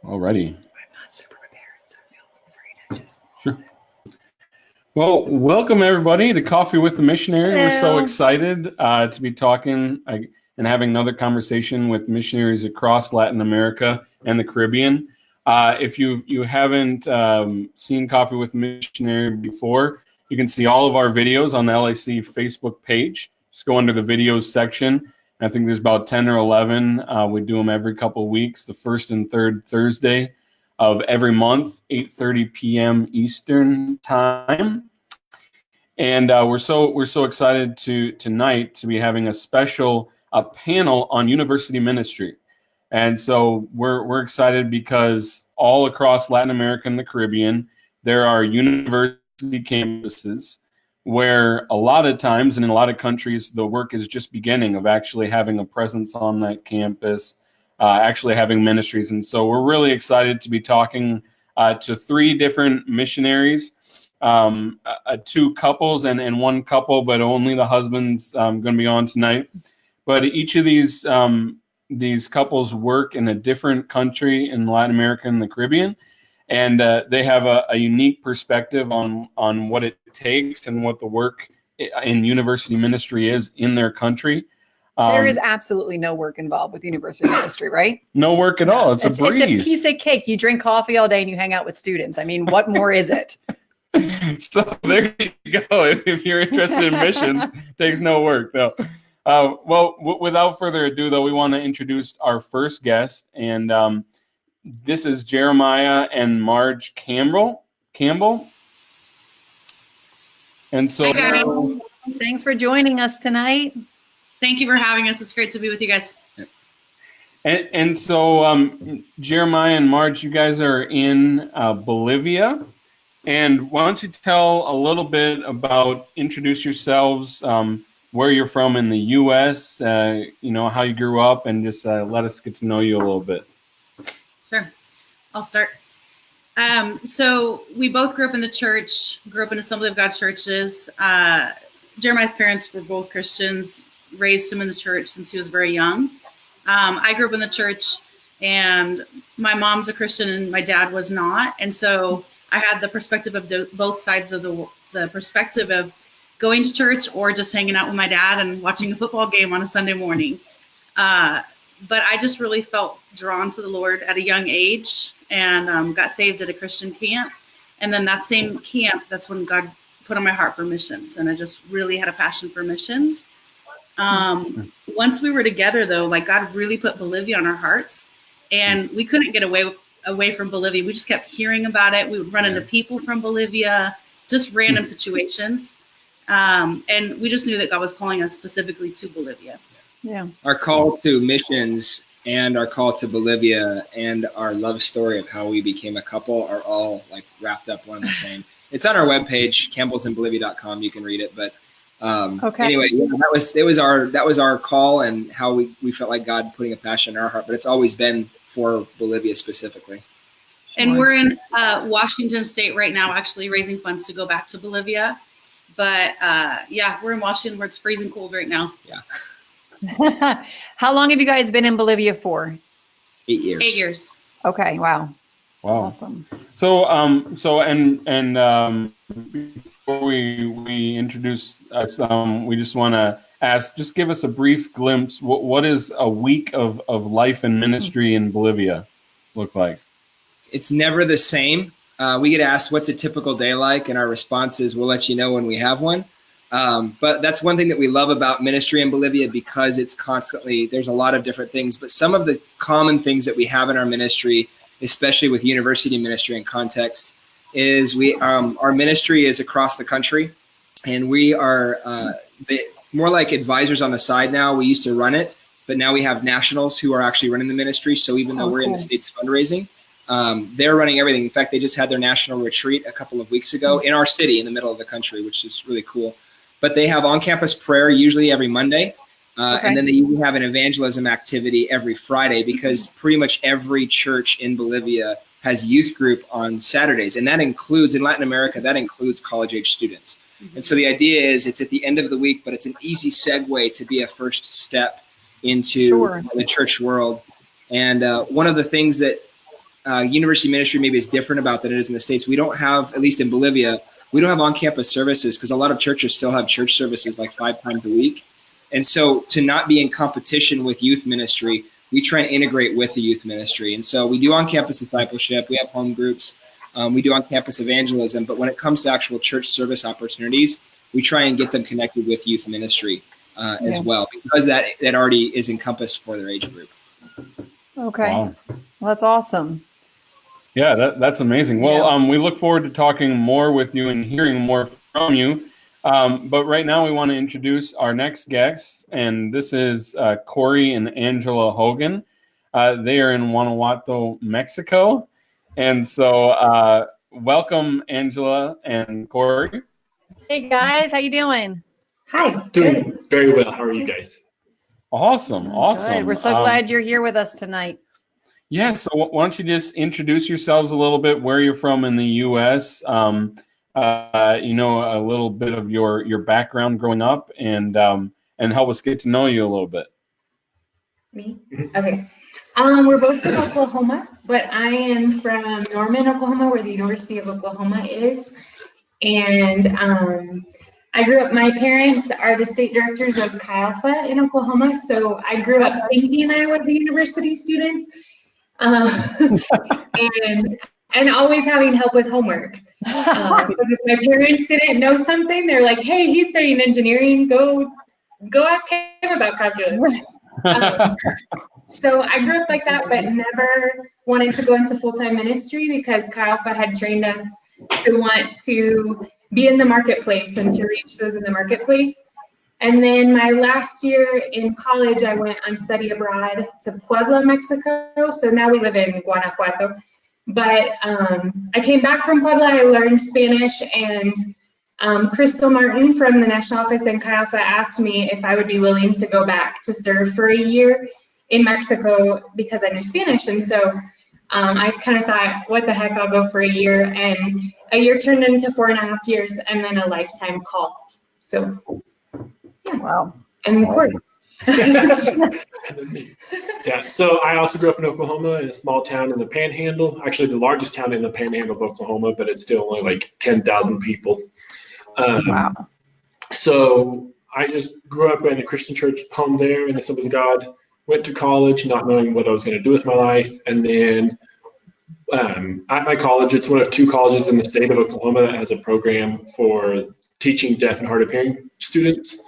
Alrighty. I'm not super prepared, so I feel afraid to just. Sure. Well, welcome everybody to Coffee with the Missionary. Hello. We're so excited to be talking and having another conversation with missionaries across Latin America and the Caribbean. If you haven't seen Coffee with the Missionary before, you can see all of our videos on the LAC Facebook page. Just go under the videos section. I think there's about 10 or 11. We do them every couple of weeks, the first and third Thursday of every month, 8:30 p.m. Eastern time. And we're so excited tonight to be having a special panel on university ministry. And so we're excited because all across Latin America and the Caribbean, there are university campuses where a lot of times and in a lot of countries, the work is just beginning of actually having a presence on that campus, actually having ministries. And so we're really excited to be talking to three different missionaries, two couples and one couple, but only the husband's going to be on tonight. But each of these couples work in a different country in Latin America and the Caribbean. And they have a unique perspective on what it takes and what the work in university ministry is in their country. There is absolutely no work involved with university ministry, right? No work at all. It's a breeze. It's a piece of cake. You drink coffee all day and you hang out with students. I mean, what more is it? So there you go. If you're interested in missions, it takes no work. No. Without further ado, though, we want to introduce our first guest. And this is Jeremiah and Marge Campbell. And so, hi guys. Thanks for joining us tonight. Thank you for having us. It's great to be with you guys. And so, Jeremiah and Marge, you guys are in Bolivia. And why don't you tell a little bit about, introduce yourselves, where you're from in the U.S., how you grew up, and just let us get to know you a little bit. Sure. I'll start. So we both grew up in the church, grew up in Assembly of God churches. Jeremiah's parents were both Christians, raised him in the church since he was very young. I grew up in the church, and my mom's a Christian and my dad was not. And so I had the perspective of both sides of the perspective of going to church or just hanging out with my dad and watching a football game on a Sunday morning. But I just really felt drawn to the Lord at a young age and got saved at a Christian camp. And then that same camp, that's when God put on my heart for missions. And I just really had a passion for missions. Once we were together, though, like God really put Bolivia on our hearts. And we couldn't get away from Bolivia. We just kept hearing about it. We would run into people from Bolivia, just random situations. And we just knew that God was calling us specifically to Bolivia. Yeah. Our call to missions and our call to Bolivia and our love story of how we became a couple are all like wrapped up one and the same. It's on our webpage, campbellsinbolivia.com. You can read it. But anyway, that was our call and how we felt like God putting a passion in our heart. But it's always been for Bolivia specifically. And we're in Washington State right now, actually raising funds to go back to Bolivia. But we're in Washington where it's freezing cold right now. Yeah. How long have you guys been in Bolivia for? 8 years. 8 years. Okay. Wow. Awesome. So before we introduce us, we just want to ask, just give us a brief glimpse. What is a week of life and ministry in Bolivia look like? It's never the same. We get asked, what's a typical day like? And our response is, we'll let you know when we have one. But that's one thing that we love about ministry in Bolivia, because it's constantly, there's a lot of different things. But some of the common things that we have in our ministry, especially with university ministry and context, is our ministry is across the country. And we are more like advisors on the side now. We used to run it, but now we have nationals who are actually running the ministry. So even though we're in the States fundraising, they're running everything. In fact, they just had their national retreat a couple of weeks ago in our city in the middle of the country, which is really cool. But they have on-campus prayer usually every Monday. And then they usually have an evangelism activity every Friday, because pretty much every church in Bolivia has youth group on Saturdays. And that includes, in Latin America, that includes college-age students. And so the idea is it's at the end of the week, but it's an easy segue to be a first step into the church world. And one of the things that university ministry maybe is different about than it is in the States. We don't have, at least in Bolivia, we don't have on-campus services because a lot of churches still have church services like 5 times a week. And so to not be in competition with youth ministry, we try and integrate with the youth ministry. And so we do on-campus discipleship. We have home groups. We do on-campus evangelism. But when it comes to actual church service opportunities, we try and get them connected with youth ministry as well, because that already is encompassed for their age group. Okay. Wow. Well, that's awesome. Yeah, that's amazing. Well, we look forward to talking more with you and hearing more from you. But right now we want to introduce our next guests, and this is Corey and Angela Hogan. They are in Guanajuato, Mexico. And so welcome, Angela and Corey. Hey, guys. How you doing? Hi. Doing very well. How are you guys? Awesome. Good. We're so glad you're here with us tonight. Yeah, so why don't you just introduce yourselves a little bit, where you're from in the U.S., a little bit of your background growing up, and help us get to know you a little bit. Me? Okay. We're both from Oklahoma, but I am from Norman, Oklahoma, where the University of Oklahoma is. And I grew up, my parents are the state directors of Chi Alpha in Oklahoma, so I grew up thinking I was a university student. And always having help with homework. Because if my parents didn't know something, they're like, "Hey, he's studying engineering. Go ask him about calculus." So I grew up like that, but never wanted to go into full-time ministry because Chi Alpha had trained us to want to be in the marketplace and to reach those in the marketplace. And then my last year in college, I went on study abroad to Puebla, Mexico. So now we live in Guanajuato. But I came back from Puebla, I learned Spanish, and Crystal Martin from the National Office in Chi Alpha asked me if I would be willing to go back to serve for a year in Mexico because I knew Spanish. And so I kind of thought, what the heck, I'll go for a year. And a year turned into 4.5 years and then a lifetime call. So. Yeah. Wow. And Corey. Yeah, so I also grew up in Oklahoma in a small town in the Panhandle, actually the largest town in the Panhandle of Oklahoma, but it's still only like 10,000 people. Wow. So I just grew up in a Christian church home there in the Assemblies of God, went to college not knowing what I was going to do with my life, and then at my college, it's one of 2 colleges in the state of Oklahoma that has a program for teaching deaf and hard of hearing students.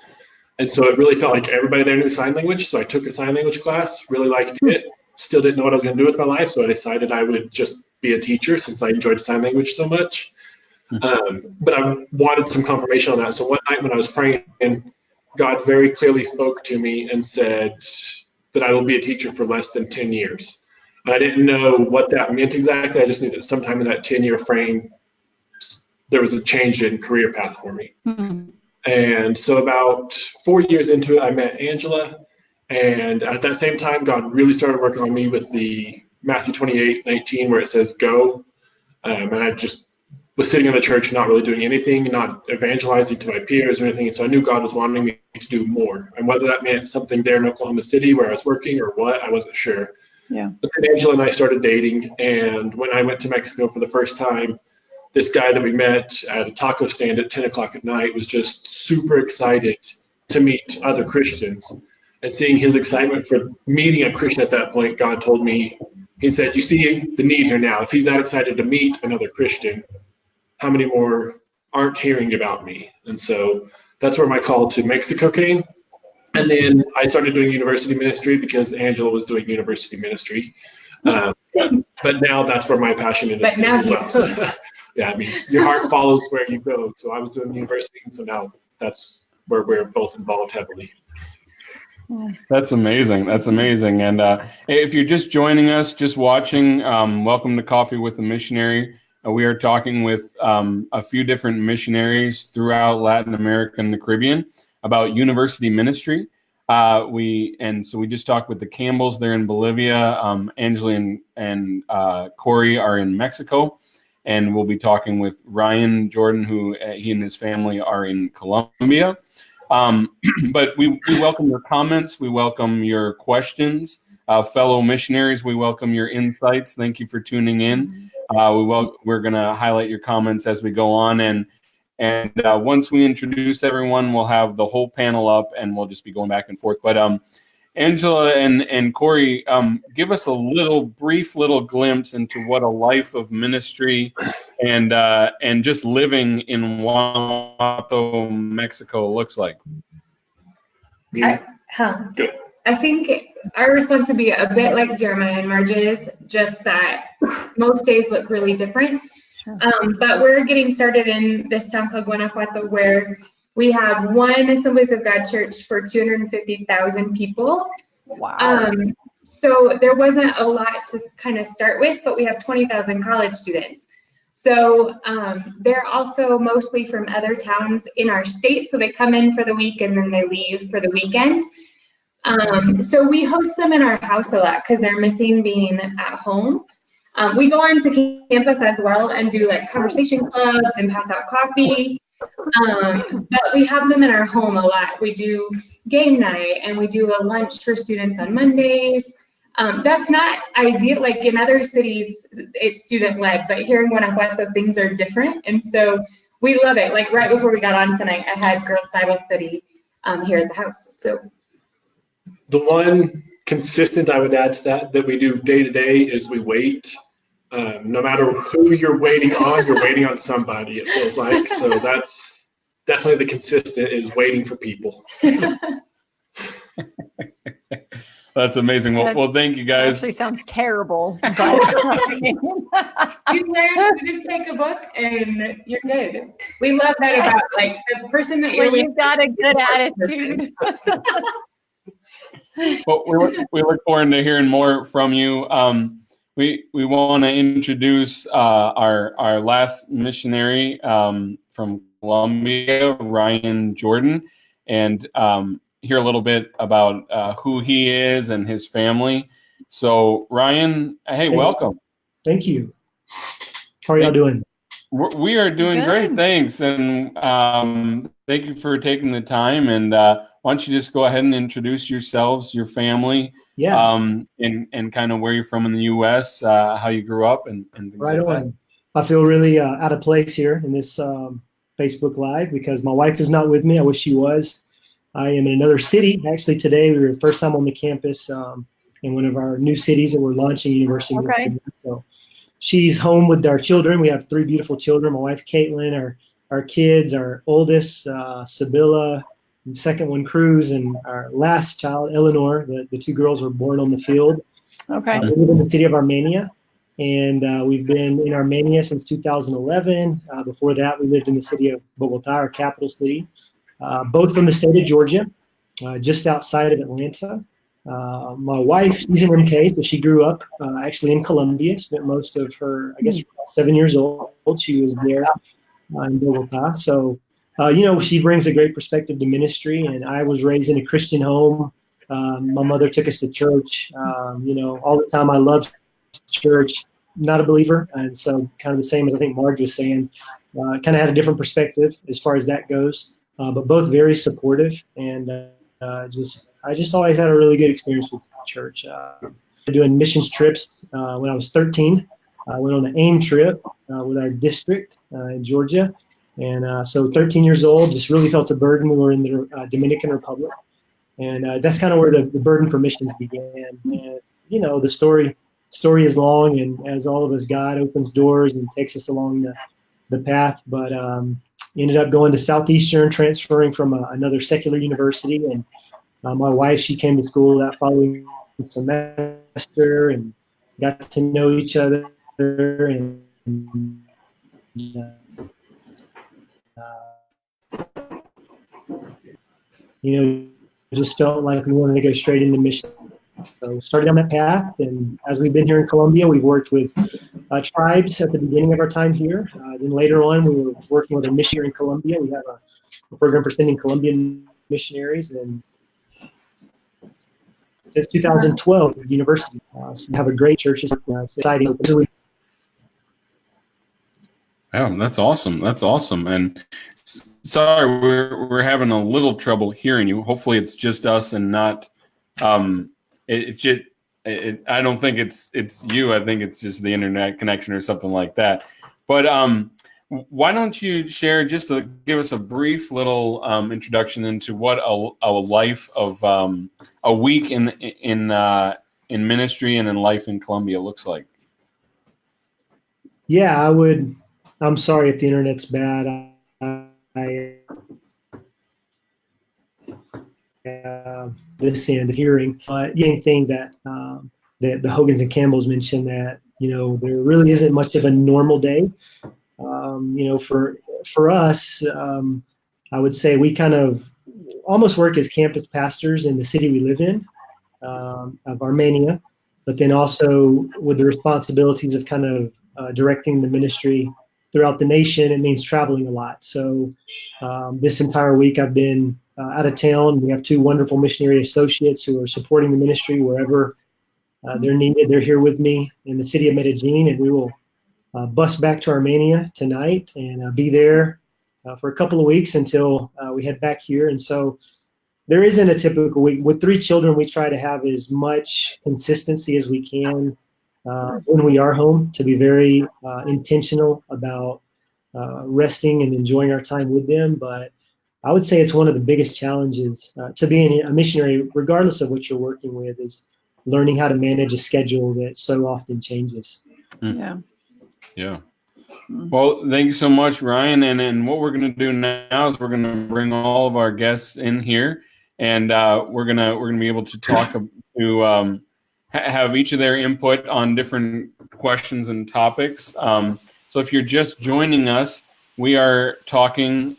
And so it really felt like everybody there knew sign language. So I took a sign language class, really liked it, still didn't know what I was going to do with my life. So I decided I would just be a teacher since I enjoyed sign language so much. But I wanted some confirmation on that. So one night when I was praying, God very clearly spoke to me and said that I will be a teacher for less than 10 years. And I didn't know what that meant exactly. I just knew that sometime in that 10-year frame, there was a change in career path for me. Mm-hmm. And so about 4 years into it, I met Angela. And at that same time, God really started working on me with the Matthew 28:19, where it says, go. And I just was sitting in the church, not really doing anything, not evangelizing to my peers or anything. And so I knew God was wanting me to do more. And whether that meant something there in Oklahoma City where I was working or what, I wasn't sure. Yeah. But then Angela and I started dating. And when I went to Mexico for the first time, this guy that we met at a taco stand at 10 o'clock at night was just super excited to meet other Christians. And seeing his excitement for meeting a Christian at that point, God told me, he said, you see the need here now. If he's that excited to meet another Christian, how many more aren't hearing about me? And so that's where my call to Mexico came. And then I started doing university ministry because Angela was doing university ministry. But now that's where my passion is. But now he's hooked. Yeah, I mean, your heart follows where you go. So I was doing university, and so now that's where we're both involved heavily. That's amazing. That's amazing. And if you're just joining us, just watching, welcome to Coffee with a Missionary. We are talking with a few different missionaries throughout Latin America and the Caribbean about university ministry. We just talked with the Campbells. They're in Bolivia. Angela and Corey are in Mexico. And we'll be talking with Ryan Jordan, who he and his family are in Colombia. But we welcome your comments. We welcome your questions. fellow missionaries, we welcome your insights. Thank you for tuning in. We're going to highlight your comments as we go on, and once we introduce everyone, we'll have the whole panel up, and we'll just be going back and forth. But Angela and Corey, give us a brief little glimpse into what a life of ministry and just living in Guanajuato, Mexico looks like. I think our response would be a bit like Jeremiah and Marge's, just that most days look really different. Sure. But we're getting started in this town called Guanajuato, where we have one Assemblies of God church for 250,000 people. Wow. So there wasn't a lot to kind of start with, but we have 20,000 college students. So they're also mostly from other towns in our state. So they come in for the week and then they leave for the weekend. So we host them in our house a lot because they're missing being at home. We go on to campus as well and do like conversation clubs and pass out coffee. But we have them in our home a lot. We do game night and we do a lunch for students on Mondays. That's not ideal. Like in other cities, it's student led, but here in Guanajuato, things are different. And so we love it. Like right before we got on tonight, I had girls Bible study here at the house. So the one consistent I would add to that we do day to day is we wait. No matter who you're waiting on somebody, it feels like. So that's definitely the consistent, is waiting for people. That's amazing. Well, thank you guys. Actually sounds terrible. But you learn to just take a book and you're good. We love that about like the person that you're with. you've got a good attitude. Well, we look forward to hearing more from you. We want to introduce our last missionary from Colombia, Ryan Jordan, and hear a little bit about who he is and his family. So, Ryan, hey, welcome. Thank you. How are y'all doing? We are doing great, thanks. And thank you for taking the time. And why don't you just go ahead and introduce yourselves, your family, and kind of where you're from in the U.S., how you grew up, and things right like on. that. I feel really out of place here in this Facebook Live because my wife is not with me. I wish she was. I am in another city. Actually, today we were the first time on the campus in one of our new cities that we're launching, University of Michigan. So she's home with our children. We have 3 beautiful children. My wife, Caitlin, our kids, our oldest, Sibylla, second one, Cruz, and our last child, Eleanor. The 2 girls were born on the field. Okay. We live in the city of Armenia, and we've been in Armenia since 2011. Before that, we lived in the city of Bogota, our capital city, both from the state of Georgia, just outside of Atlanta. My wife, she's an MK, so she grew up actually in Colombia, spent most of her, 7 years old. She was there in Bogota. So, she brings a great perspective to ministry, and I was raised in a Christian home. My mother took us to church. All the time I loved church, not a believer. And so kind of the same as I think Marge was saying, kind of had a different perspective as far as that goes, but both very supportive. And I just always had a really good experience with church. Doing missions trips when I was 13. I went on an AIM trip with our district in Georgia. And so 13 years old, just really felt a burden. We were in the Dominican Republic. And that's kind of where the burden for missions began. And, the story is long. And as all of us, God opens doors and takes us along the path. But ended up going to Southeastern, transferring from another secular university. And my wife, she came to school that following semester and got to know each other. And just felt like we wanted to go straight into mission. So we started down that path, and as we've been here in Colombia, we've worked with tribes at the beginning of our time here. Then later on, we were working with a missionary in Colombia. We have a program for sending Colombian missionaries, and since 2012, at the university, so we have a great church society. Oh, that's awesome. That's awesome. And sorry, we're having a little trouble hearing you. Hopefully it's just us and not, it's just, I don't think it's you. I think it's just the internet connection or something like that. But why don't you share, just to give us a brief little introduction into what a life of a week in ministry and in life in Colombia looks like? Yeah, I'm sorry if the internet's bad. I this end of hearing, but anything that the Hogans and Campbells mentioned, that there really isn't much of a normal day. For us, I would say we kind of almost work as campus pastors in the city we live in, of Armenia, but then also with the responsibilities of kind of directing the ministry throughout the nation. It means traveling a lot. So this entire week I've been out of town. We have two wonderful missionary associates who are supporting the ministry wherever they're needed. They're here with me in the city of Medellin, and we will bus back to Armenia tonight and be there for a couple of weeks until we head back here. And so there isn't a typical week. With 3 children, we try to have as much consistency as we can when we are home, to be very intentional about resting and enjoying our time with them. But I would say it's one of the biggest challenges to being a missionary, regardless of what you're working with, is learning how to manage a schedule that so often changes. Yeah. Yeah. Well, thank you so much, Ryan. And what we're going to do now is we're going to bring all of our guests in here, and we're gonna be able to talk to have each of their input on different questions and topics. So if you're just joining us, we are talking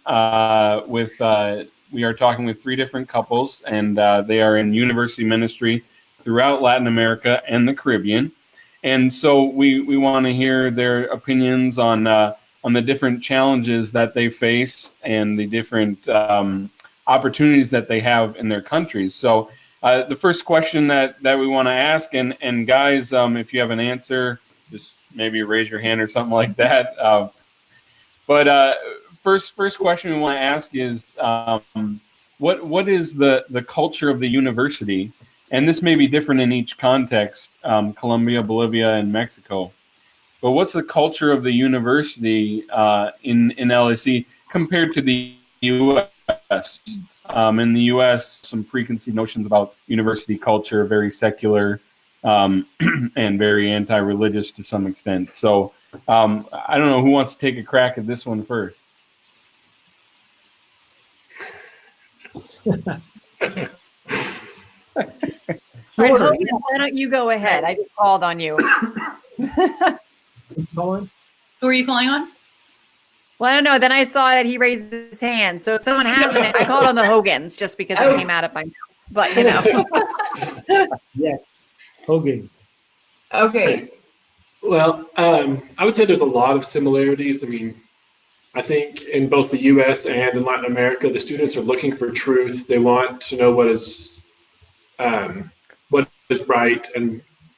with 3 different couples, and they are in university ministry throughout Latin America and the Caribbean. And so we want to hear their opinions on the different challenges that they face and the different opportunities that they have in their countries. So the first question that we want to ask, and guys, if you have an answer, just maybe raise your hand or something like that. But first question we want to ask is, what is the culture of the university? And this may be different in each context, Colombia, Bolivia, and Mexico. But what's the culture of the university in LAC compared to the U.S.? In the U.S., some preconceived notions about university culture, very secular and very anti-religious to some extent. So I don't know who wants to take a crack at this one first. Right, Hogan, why don't you go ahead? I just called on you. Who are you calling on? Well, I don't know. Then I saw that he raised his hand. So if someone hasn't, I called on the Hogans just because it came out of my mouth. But, Yes, Hogans. Okay. Well, I would say there's a lot of similarities. I mean, I think in both the U.S. and in Latin America, the students are looking for truth. They want to know what is right,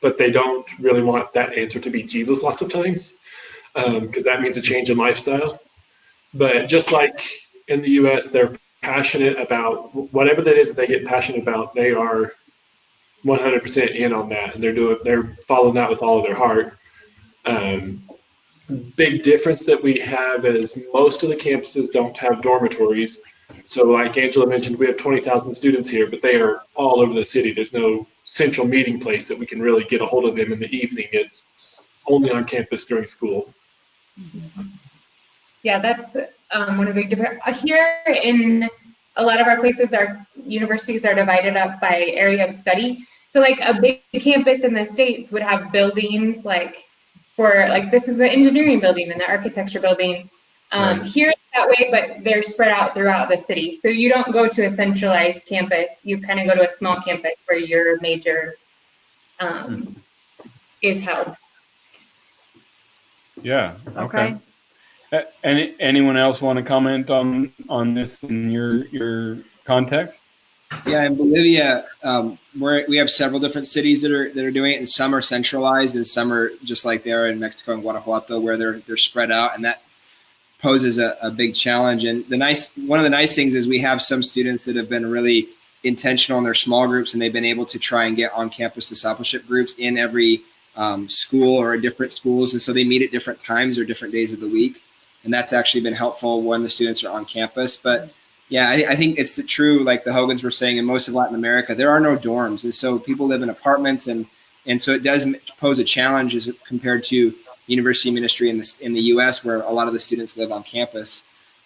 but they don't really want that answer to be Jesus lots of times, because that means a change in lifestyle. But just like in the U.S., they're passionate about whatever that is that they get passionate about. They are 100% in on that, and they're following that with all of their heart. Big difference that we have is most of the campuses don't have dormitories. So like Angela mentioned, we have 20,000 students here, but they are all over the city. There's no central meeting place that we can really get a hold of them in the evening. It's only on campus during school. Yeah, that's one of the big difference. Here in a lot of our places, our universities are divided up by area of study. So like a big campus in the States would have buildings this is the engineering building and the architecture building. Right. Here it's that way, but they're spread out throughout the city. So you don't go to a centralized campus. You kind of go to a small campus where your major is held. Yeah. Okay. Anyone else want to comment on this in your context? Yeah, in Bolivia, we have several different cities that are doing it, and some are centralized, and some are just like they are in Mexico and Guanajuato, where they're spread out, and that poses a big challenge. And one of the nice things is we have some students that have been really intentional in their small groups, and they've been able to try and get on-campus discipleship groups in every school or different schools. And so they meet at different times or different days of the week. And that's actually been helpful when the students are on campus. But yeah, I think it's true, like the Hogans were saying, in most of Latin America, there are no dorms. And so people live in apartments, and so it does pose a challenge as compared to university ministry in the US, where a lot of the students live on campus.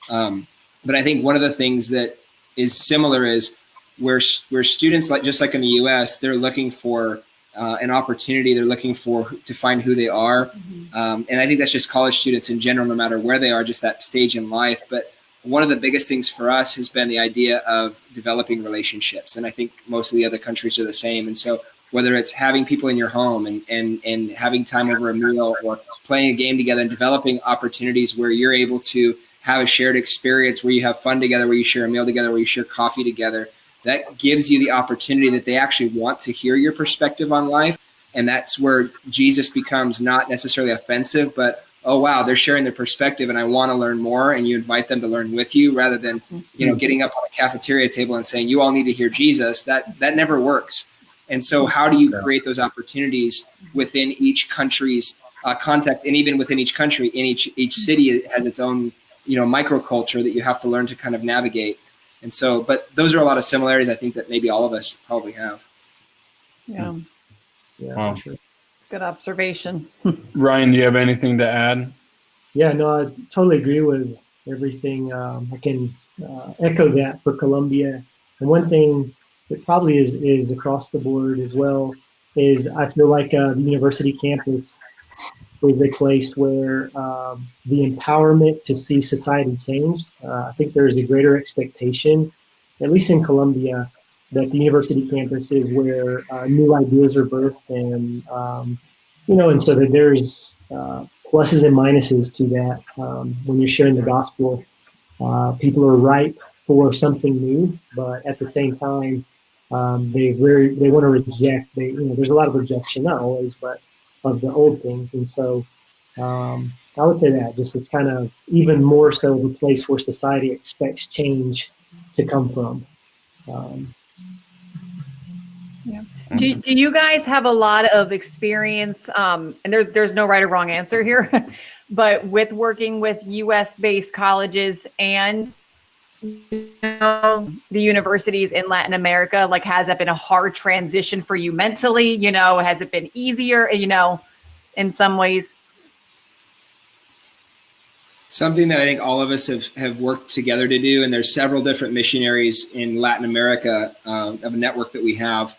But I think one of the things that is similar is where students, just like in the US, they're looking for an opportunity. They're looking to find who they are. And I think that's just college students in general, no matter where they are, just that stage in life. But one of the biggest things for us has been the idea of developing relationships. And I think most of the other countries are the same. And so whether it's having people in your home and having time over a meal, or playing a game together and developing opportunities where you're able to have a shared experience, where you have fun together, where you share a meal together, where you share coffee together, that gives you the opportunity that they actually want to hear your perspective on life. And that's where Jesus becomes not necessarily offensive, but, oh, wow, they're sharing their perspective and I want to learn more. And you invite them to learn with you, rather than, getting up on a cafeteria table and saying, you all need to hear Jesus. That never works. And so how do you create those opportunities within each country's context, and even within each country, in each city has its own, microculture that you have to learn to kind of navigate. And so, but those are a lot of similarities, I think, that maybe all of us probably have. Yeah. Wow. Sure. It's a good observation. Ryan, do you have anything to add? Yeah, no, I totally agree with everything. I can echo that for Colombia. And one thing that probably is across the board as well is I feel like the university campus is a place where the empowerment to see society change. I think there's a greater expectation, at least in Colombia, that the university campus is where new ideas are birthed, and and so that there's pluses and minuses to that. When you're sharing the gospel, people are ripe for something new, but at the same time, they want to reject. There's a lot of rejection, not always, but of the old things. And so I would say that just it's kind of even more so the place where society expects change to come from. Do you guys have a lot of experience, and there's no right or wrong answer here, but with working with US-based colleges and the universities in Latin America? Like, has that been a hard transition for you mentally? Has it been easier, in some ways? Something that I think all of us have worked together to do, and there's several different missionaries in Latin America of a network that we have,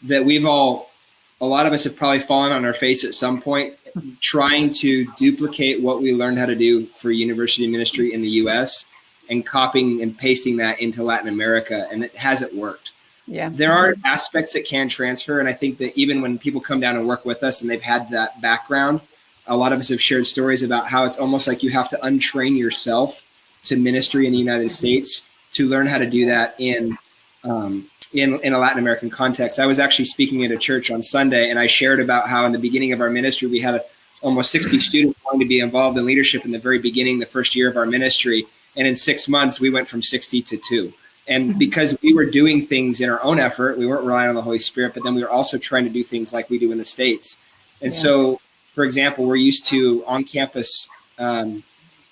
that a lot of us have probably fallen on our face at some point trying to duplicate what we learned how to do for university ministry in the US and copying and pasting that into Latin America, and it hasn't worked. Yeah. There are aspects that can transfer, and I think that even when people come down and work with us and they've had that background, a lot of us have shared stories about how it's almost like you have to untrain yourself to ministry in the United States to learn how to do that in a Latin American context. I was actually speaking at a church on Sunday, and I shared about how in the beginning of our ministry, we had almost 60 students wanting to be involved in leadership in the very beginning, the first year of our ministry. And in 6 months, we went from 60 to 2. And because we were doing things in our own effort, we weren't relying on the Holy Spirit, but then we were also trying to do things like we do in the States. And so, for example, we're used to on-campus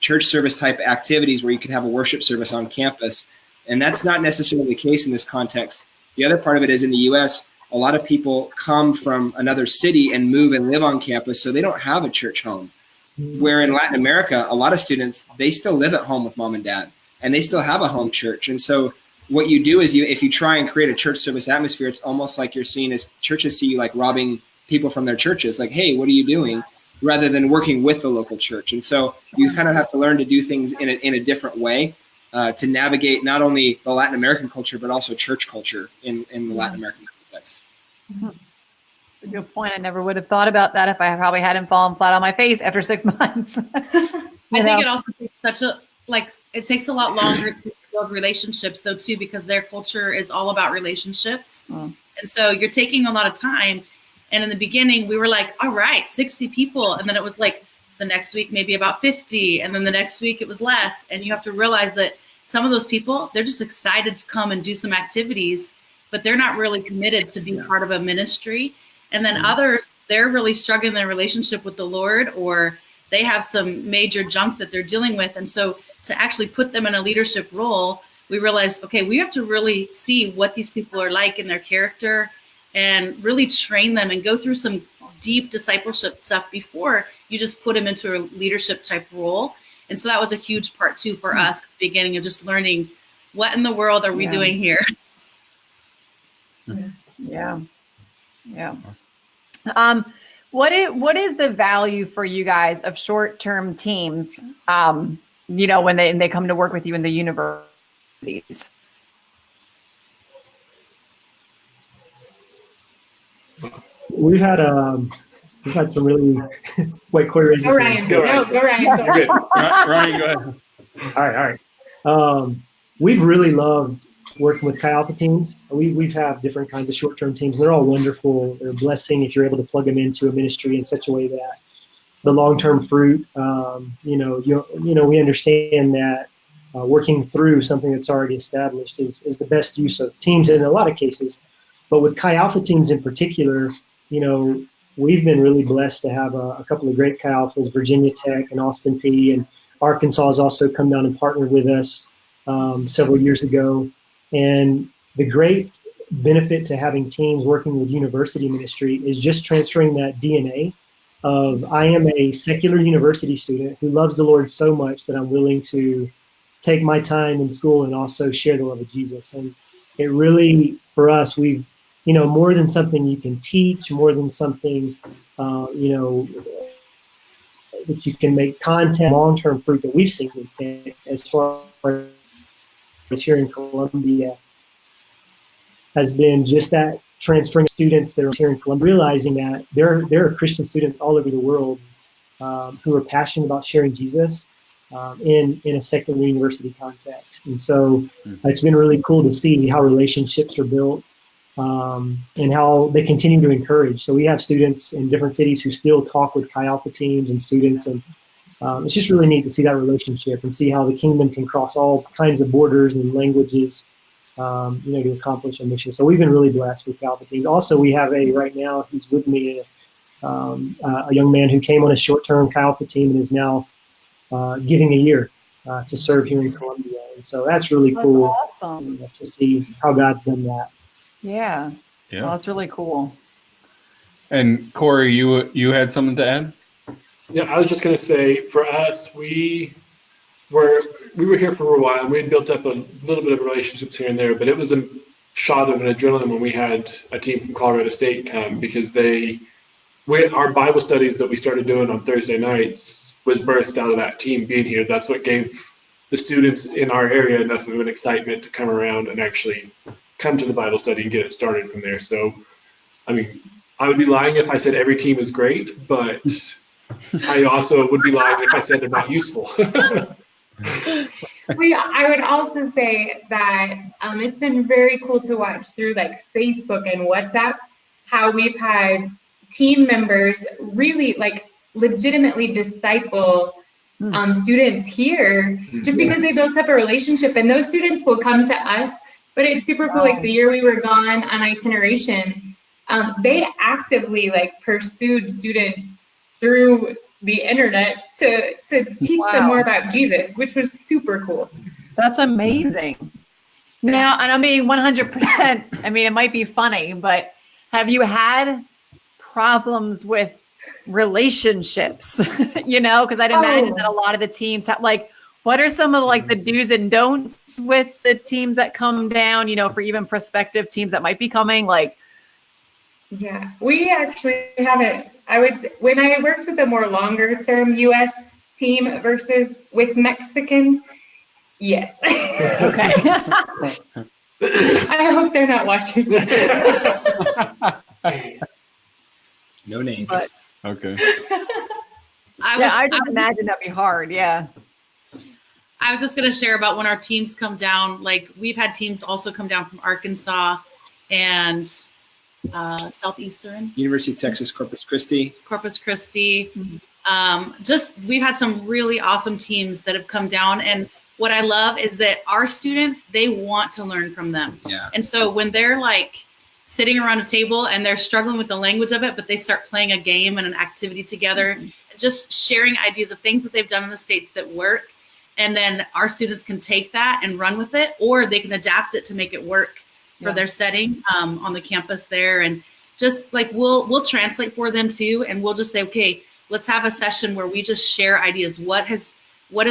church service type activities where you can have a worship service on campus. And that's not necessarily the case in this context. The other part of it is in the US, a lot of people come from another city and move and live on campus, so they don't have a church home. Where in Latin America, a lot of students, they still live at home with mom and dad, and they still have a home church. And so what you do is if you try and create a church service atmosphere, it's almost like you're seen as churches see you like robbing people from their churches. Like, hey, what are you doing? Rather than working with the local church. And so you kind of have to learn to do things in a different way to navigate not only the Latin American culture, but also church culture in the Latin American context. That's a good point. I never would have thought about that if I probably hadn't fallen flat on my face after 6 months. I think it also takes it takes a lot longer to build relationships though too, because their culture is all about relationships. And so you're taking a lot of time. And in the beginning we were like, all right, 60 people. And then it was like the next week, maybe about 50. And then the next week it was less. And you have to realize that some of those people, they're just excited to come and do some activities. but they're not really committed to be part of a ministry. And then others, they're really struggling in their relationship with the Lord, or they have some major junk that they're dealing with. And so to actually put them in a leadership role, we realized, okay, we have to really see what these people are like in their character and really train them and go through some deep discipleship stuff before you just put them into a leadership type role. And so that was a huge part too for us at the beginning of just learning, what in the world are we doing here? Yeah. What is the value for you guys of short-term teams, when they come to work with you in the universities? We've had some really wait, Corey raises Go Ryan. Go Ryan. Go Good. Ryan, go ahead. All right. We've really loved working with Chi Alpha teams. We've had different kinds of short-term teams. They're all wonderful. They're a blessing if you're able to plug them into a ministry in such a way that the long-term fruit, we understand that working through something that's already established is the best use of teams in a lot of cases. But with Chi Alpha teams in particular, we've been really blessed to have a couple of great Chi Alphas, Virginia Tech and Austin P, and Arkansas has also come down and partnered with us several years ago. And the great benefit to having teams working with university ministry is just transferring that DNA of, I am a secular university student who loves the Lord so much that I'm willing to take my time in school and also share the love of Jesus. And it really, for us, we've, more than something you can teach, more than something, that you can make content, long-term fruit that we've seen as far as here in Colombia has been just that transferring students that are here in Colombia, realizing that there are Christian students all over the world who are passionate about sharing Jesus in a secular university context. And so it's been really cool to see how relationships are built and how they continue to encourage. So we have students in different cities who still talk with Chi Alpha teams and students, and it's just really neat to see that relationship and see how the kingdom can cross all kinds of borders and languages, to accomplish a mission. So we've been really blessed with Chi Alpha teams. Also, we have right now, he's with me, a young man who came on a short-term Chi Alpha team and is now giving a year to serve here in Colombia. And so that's really cool. That's awesome. To see how God's done that. Yeah. Well, that's really cool. And Corey, you had something to add? Yeah, I was just going to say, for us, we were here for a while. We had built up a little bit of relationships here and there, but it was a shot of an adrenaline when we had a team from Colorado State come, because our Bible studies that we started doing on Thursday nights was birthed out of that team being here. That's what gave the students in our area enough of an excitement to come around and actually come to the Bible study and get it started from there. So, I mean, I would be lying if I said every team is great, but I also would be lying if I said they're not useful. I would also say that it's been very cool to watch through like Facebook and WhatsApp how we've had team members really like legitimately disciple students here just because they built up a relationship, and those students will come to us. But it's super cool. Like the year we were gone on itineration, they actively like pursued students through the internet to teach them more about Jesus, which was super cool. That's amazing. Now, and I mean, 100%, I mean, it might be funny, but have you had problems with relationships? Because I'd imagine that a lot of the teams have, like, what are some of like the do's and don'ts with the teams that come down, for even prospective teams that might be coming? Like, yeah, we actually haven't. When I worked with a more longer term U.S. team versus with Mexicans, yes. Okay. I hope they're not watching. No names. But, Okay. I just imagine that'd be hard. Yeah. I was just going to share about when our teams come down. Like, we've had teams also come down from Arkansas and Southeastern. University of Texas, Corpus Christi. We've had some really awesome teams that have come down, and what I love is that our students, they want to learn from them. Yeah. And so when they're like sitting around a table and they're struggling with the language of it, but they start playing a game and an activity together, just sharing ideas of things that they've done in the States that work. And then our students can take that and run with it, or they can adapt it to make it work for their setting on the campus there. And just like we'll translate for them too. And we'll just say, okay, let's have a session where we just share ideas. What has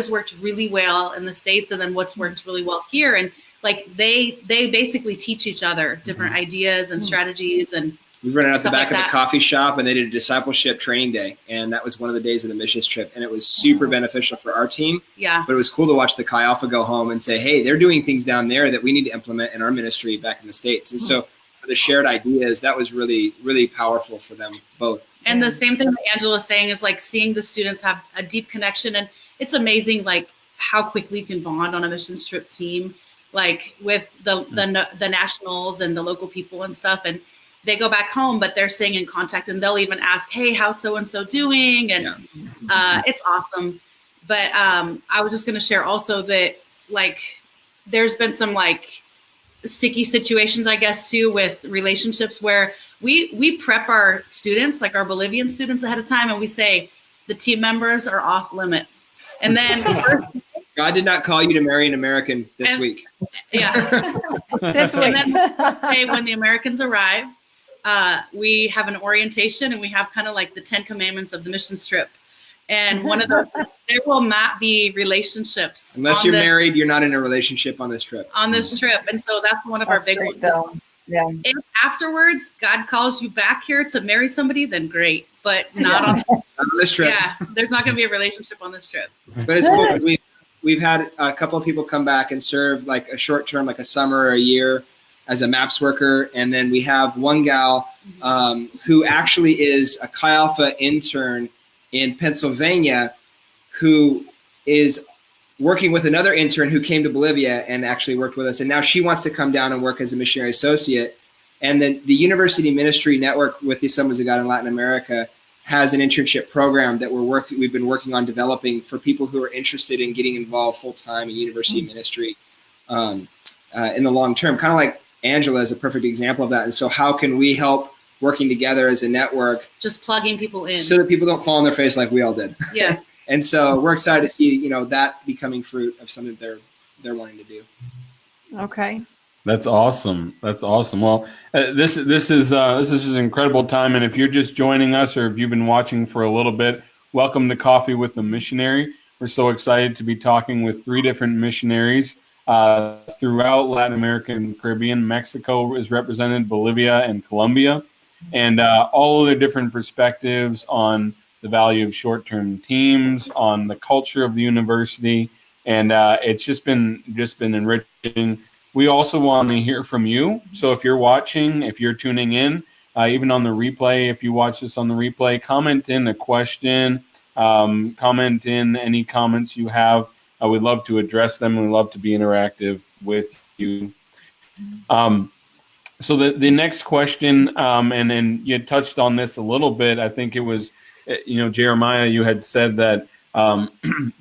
worked really well in the States, and then what's worked really well here. And like they basically teach each other different ideas and strategies. And we ran out the back like of a coffee shop, and they did a discipleship training day. And that was one of the days of the missions trip. And it was super beneficial for our team. Yeah. But it was cool to watch the Chi Alpha go home and say, hey, they're doing things down there that we need to implement in our ministry back in the States. And so for the shared ideas, that was really, really powerful for them both. And the same thing that Angela is saying is like seeing the students have a deep connection. And it's amazing like how quickly you can bond on a missions trip team, like with the nationals and the local people and stuff. And they go back home, but they're staying in contact, and they'll even ask, hey, how's so-and-so doing? And it's awesome. But I was just going to share also that like there's been some like sticky situations, I guess, too, with relationships where we prep our students, like our Bolivian students, ahead of time, and we say the team members are off limit. And then God did not call you to marry an American this week. Yeah. This week. And then the day when the Americans arrive, we have an orientation, and we have kind of like the 10 commandments of the missions trip. And one of those is there will not be relationships. Unless you're married, you're not in a relationship on this trip. On this trip. And so that's one of our big ones. Yeah. If afterwards God calls you back here to marry somebody, then great. But not on this trip. Yeah, there's not going to be a relationship on this trip. But it's cool because we've had a couple of people come back and serve like a short term, like a summer or a year as a MAPS worker. And then we have one gal who actually is a Chi Alpha intern in Pennsylvania who is working with another intern who came to Bolivia and actually worked with us. And now she wants to come down and work as a missionary associate. And then the University Ministry Network with the Assemblies of God in Latin America has an internship program that we've been working on developing for people who are interested in getting involved full-time in university ministry in the long term. Kind of like Angela is a perfect example of that. And so how can we help working together as a network? Just plugging people in. So that people don't fall on their face like we all did. Yeah. And so we're excited to see, that becoming fruit of something they're wanting to do. Okay. That's awesome. That's awesome. Well, this is an incredible time. And if you're just joining us, or if you've been watching for a little bit, welcome to Coffee with a Missionary. We're so excited to be talking with 3 different missionaries throughout Latin America and the Caribbean. Mexico is represented, Bolivia, and Colombia, and all of their different perspectives on the value of short-term teams, on the culture of the university, and it's just been enriching. We also want to hear from you. So if you're watching, if you're tuning in, even on the replay, if you watch this on the replay, comment in a question, comment in any comments you have. We'd love to address them. We'd love to be interactive with you. So the next question, and then you touched on this a little bit. I think it was, Jeremiah, you had said that the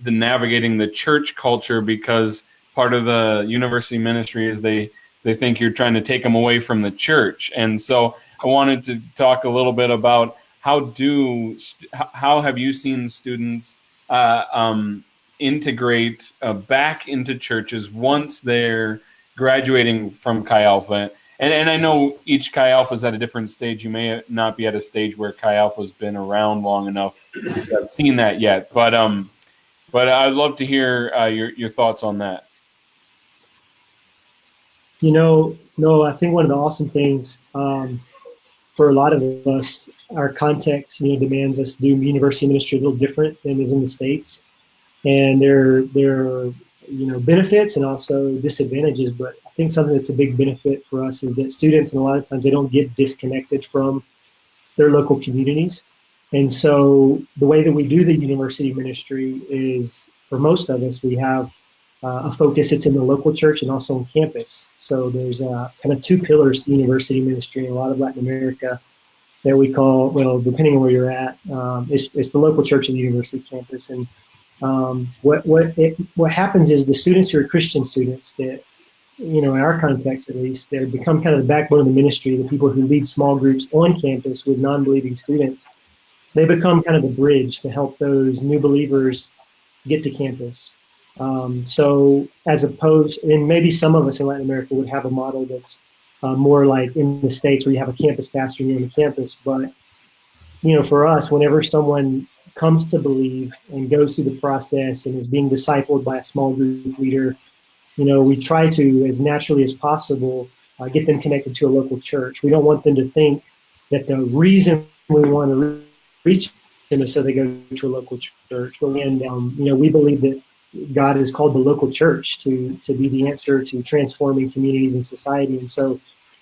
navigating the church culture, because part of the university ministry is they think you're trying to take them away from the church. And so I wanted to talk a little bit about how have you seen students integrate back into churches once they're graduating from Chi Alpha? And I know each Chi Alpha is at a different stage. You may not be at a stage where Chi Alpha has been around long enough to have seen that yet. But I'd love to hear your thoughts on that. I think one of the awesome things for a lot of us, our context, demands us to do university ministry a little different than is in the States. And there are, benefits and also disadvantages. But I think something that's a big benefit for us is that students, and a lot of times they don't get disconnected from their local communities. And so the way that we do the university ministry is, for most of us, we have a focus. It's in the local church and also on campus. So there's kind of 2 pillars to university ministry in a lot of Latin America that we call, depending on where you're at, it's the local church and the university campus. And what happens is the students who are Christian students that, in our context at least, they become kind of the backbone of the ministry, the people who lead small groups on campus with non-believing students. They become kind of the bridge to help those new believers get to campus. So as opposed, and maybe some of us in Latin America would have a model that's more like in the States where you have a campus pastor near the campus. But, for us, whenever someone comes to believe and goes through the process and is being discipled by a small group leader, we try to, as naturally as possible, get them connected to a local church. We don't want them to think that the reason we want to reach them is so they go to a local church. But we believe that God has called the local church to be the answer to transforming communities and society. And so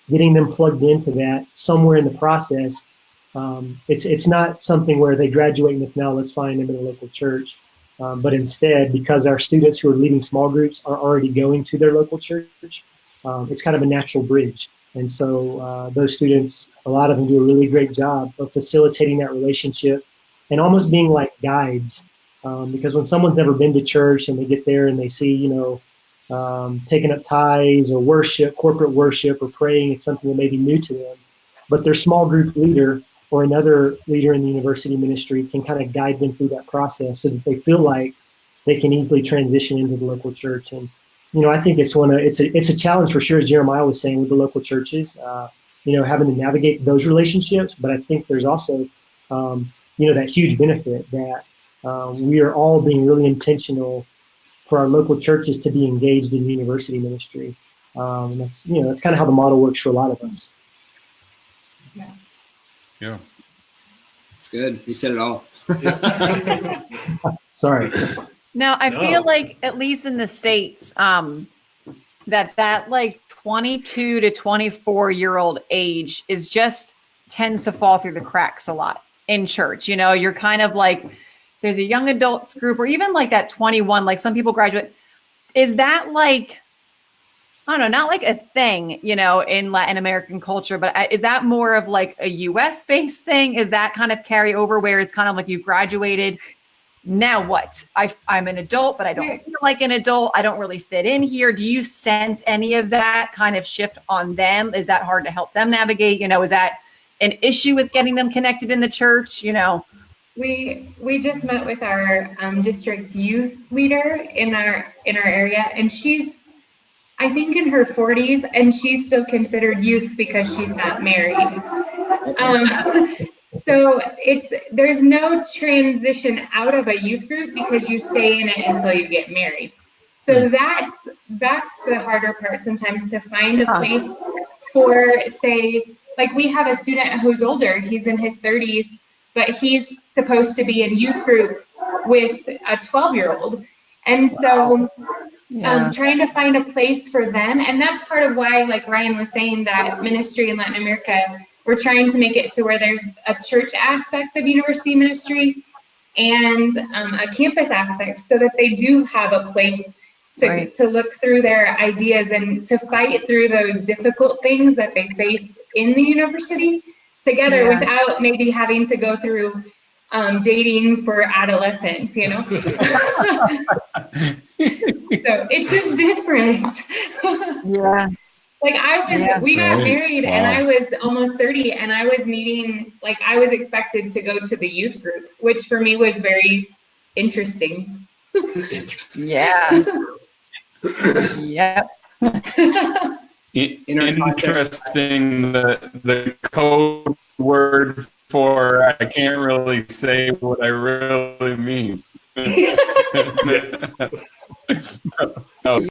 getting them plugged into that somewhere in the process, it's not something where they graduate and it's now let's find them in a local church. But instead, because our students who are leading small groups are already going to their local church, it's kind of a natural bridge. And so those students, a lot of them do a really great job of facilitating that relationship and almost being like guides. Because when someone's never been to church and they get there and they see, taking up tithes or worship, corporate worship or praying, it's something that may be new to them. But their small group leader or another leader in the university ministry can kind of guide them through that process so that they feel like they can easily transition into the local church. And, I think it's a challenge for sure, as Jeremiah was saying, with the local churches, having to navigate those relationships. But I think there's also, that huge benefit that we are all being really intentional for our local churches to be engaged in university ministry. And that's kind of how the model works for a lot of us. Yeah. It's good. He said it all. Sorry. Now, I feel like, at least in the States, that like 22 to 24-year-old age tends to fall through the cracks a lot in church. You're kind of like, there's a young adults group, or even like that 21, like some people graduate. Is that like, I don't know, not like a thing, in Latin American culture, but is that more of like a US based thing? Is that kind of carry over where it's kind of like you graduated? Now what? I'm an adult, but I don't feel like an adult. I don't really fit in here. Do you sense any of that kind of shift on them? Is that hard to help them navigate? Is that an issue with getting them connected in the church? We just met with our district youth leader in our area, and she's, I think, in her 40s, and she's still considered youth because she's not married. So there's no transition out of a youth group because you stay in it until you get married. So that's the harder part sometimes, to find a place for, say, like we have a student who's older, he's in his 30s, but he's supposed to be in youth group with a 12-year-old. And so trying to find a place for them. And that's part of why, like Ryan was saying, that ministry in Latin America, we're trying to make it to where there's a church aspect of university ministry and a campus aspect, so that they do have a place to look through their ideas and to fight through those difficult things that they face in the university together without maybe having to go through dating for adolescents, So it's just different. Yeah. Like we got married and I was almost 30, and I was meeting, like I was expected to go to the youth group, which for me was very interesting. Yeah. Yep. Interesting. The code word for I can't really say what I really mean. No.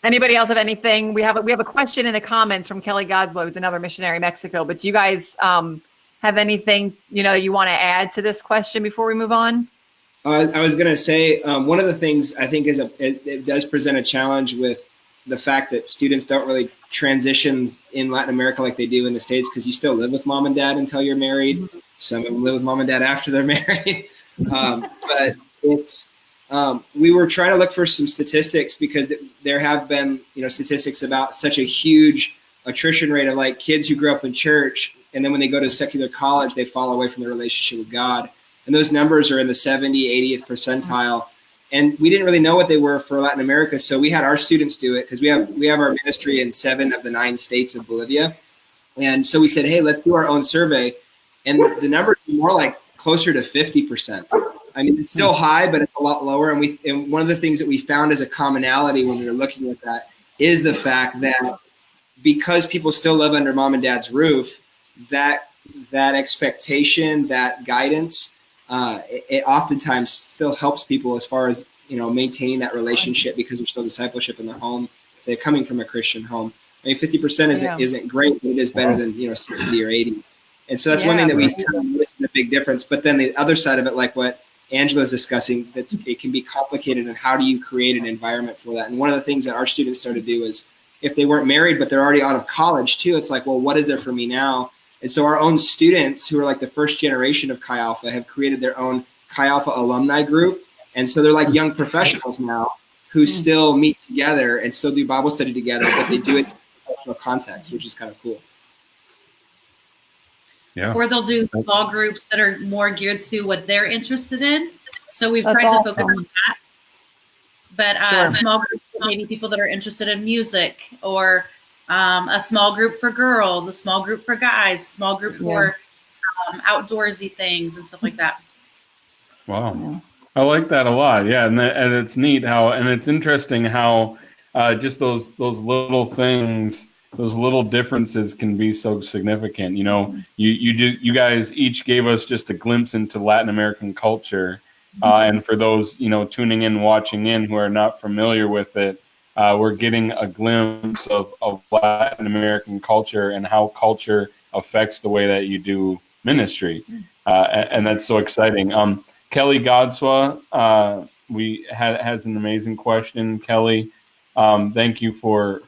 Anybody else have anything? We have a question in the comments from Kelly Godswell, who's another missionary in Mexico. But do you guys have anything you want to add to this question before we move on? I was going to say one of the things I think is it does present a challenge with the fact that students don't really transition in Latin America like they do in the States, because you still live with mom and dad until you're married. Some of them live with mom and dad after they're married. But it's we were trying to look for some statistics, because there have been statistics about such a huge attrition rate of like kids who grew up in church, and then when they go to secular college, they fall away from their relationship with God. And those numbers are in the 70, 80th percentile. And we didn't really know what they were for Latin America. So we had our students do it because we have our ministry in 7 of the 9 states of Bolivia. And so we said, hey, let's do our own survey. And the numbers are more like closer to 50%. I mean, it's still high, but it's a lot lower. And one of the things that we found as a commonality when we were looking at that is the fact that because people still live under mom and dad's roof, that expectation, that guidance, it oftentimes still helps people as far as, maintaining that relationship because there's still discipleship in the home if they're coming from a Christian home. I mean, 50% isn't great, but it is better than 70 or 80. And so that's one thing that we kind of noticed is a big difference. But then the other side of it, like what Angela is discussing, it can be complicated. And how do you create an environment for that? And one of the things that our students started to do is if they weren't married, but they're already out of college too, it's like, well, what is there for me now? And so our own students who are like the first generation of Chi Alpha have created their own Chi Alpha alumni group. And so they're like young professionals now who still meet together and still do Bible study together, but they do it in a professional context, which is kind of cool. Yeah. Or they'll do small groups that are more geared to what they're interested in. So we've That's tried awesome. to focus on that. But small groups, maybe people that are interested in music, or a small group for girls, a small group for guys, small group for outdoorsy things and stuff like that. Wow. Yeah. I like that a lot. Yeah. And it's neat and it's interesting how just those little things, those little differences can be so significant. You guys each gave us just a glimpse into Latin American culture. And for those, tuning in, watching in who are not familiar with it, we're getting a glimpse of Latin American culture and how culture affects the way that you do ministry. And that's so exciting. Kelly Godswa, has an amazing question. Kelly, thank you for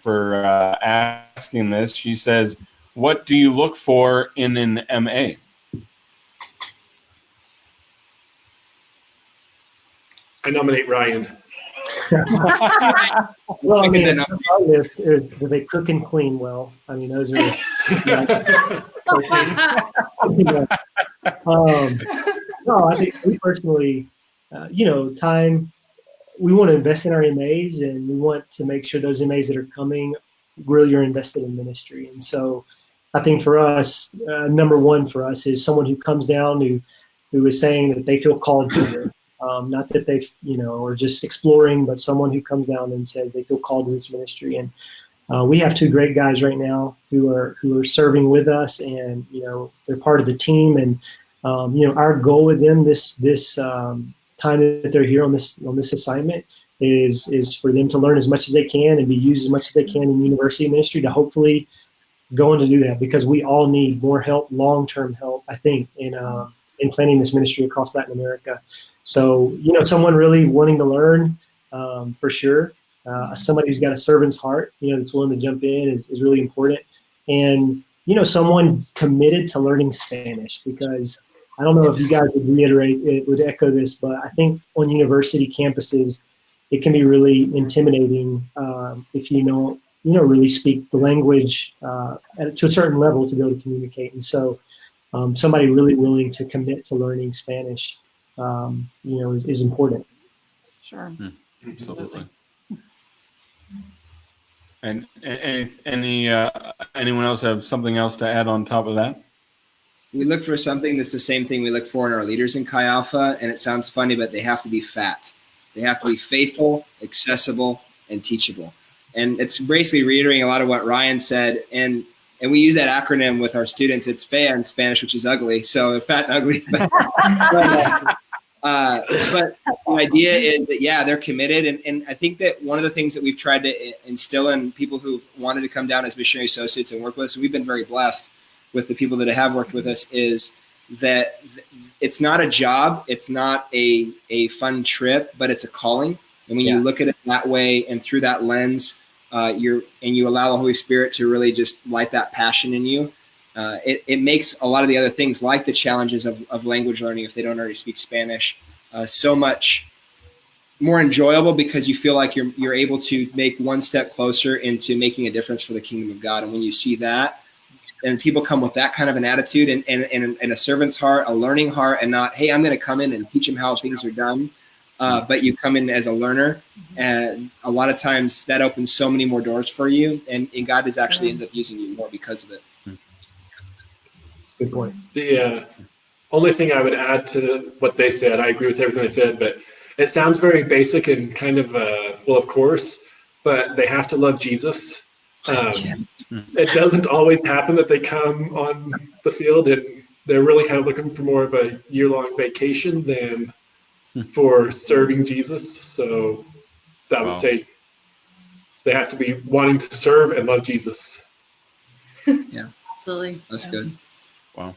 asking this. She says, what do you look for in an MA? I nominate Ryan. Well, I mean, on our list is, do they cook and clean well? I mean, those are. No, I think we personally, time. We want to invest in our MAs, and we want to make sure those MAs that are coming really are invested in ministry. And so, I think for us, number one for us is someone who comes down who is saying that they feel called to it. Not that they, are just exploring, but someone who comes down and says they feel called to this ministry. And we have 2 great guys right now who are serving with us, and they're part of the team. And our goal with them this time that they're here on this assignment is for them to learn as much as they can and be used as much as they can in university ministry to hopefully go on to do that, because we all need more help, long-term help, I think, in planning this ministry across Latin America. So, someone really wanting to learn, for sure. Somebody who's got a servant's heart, that's willing to jump in is really important. And, someone committed to learning Spanish, because I don't know if you guys would echo this, but I think on university campuses, it can be really intimidating if you don't, really speak the language to a certain level to be able to communicate. And so somebody really willing to commit to learning Spanish is important. Sure. Absolutely. And anyone else have something else to add on top of that? We look for something that's the same thing we look for in our leaders in Chi Alpha, and it sounds funny, but they have to be fat. They have to be faithful, accessible, and teachable. And it's basically reiterating a lot of what Ryan said, and we use that acronym with our students. It's FEA in Spanish, which is ugly. So fat and ugly. But the idea is that, they're committed. And I think that one of the things that we've tried to instill in people who've wanted to come down as missionary associates and work with us, and we've been very blessed with the people that have worked with us, is that it's not a job. It's not a fun trip, but it's a calling. And when you look at it that way and through that lens, you allow the Holy Spirit to really just light that passion in you, it makes a lot of the other things, like the challenges of language learning, if they don't already speak Spanish, so much more enjoyable, because you feel like you're able to make one step closer into making a difference for the kingdom of God. And when you see that, and people come with that kind of an attitude and a servant's heart, a learning heart, and not, hey, I'm going to come in and teach them how things are done. but you come in as a learner, and a lot of times that opens so many more doors for you, and God is actually ends up using you more because of it. That's a good point. The only thing I would add to what they said, I agree with everything they said, but it sounds very basic and kind of, well, of course, but they have to love Jesus. It doesn't always happen that they come on the field and they're really kind of looking for more of a year-long vacation than for serving Jesus. So that would say they have to be wanting to serve and love Jesus. Yeah, Absolutely. that's good. Wow.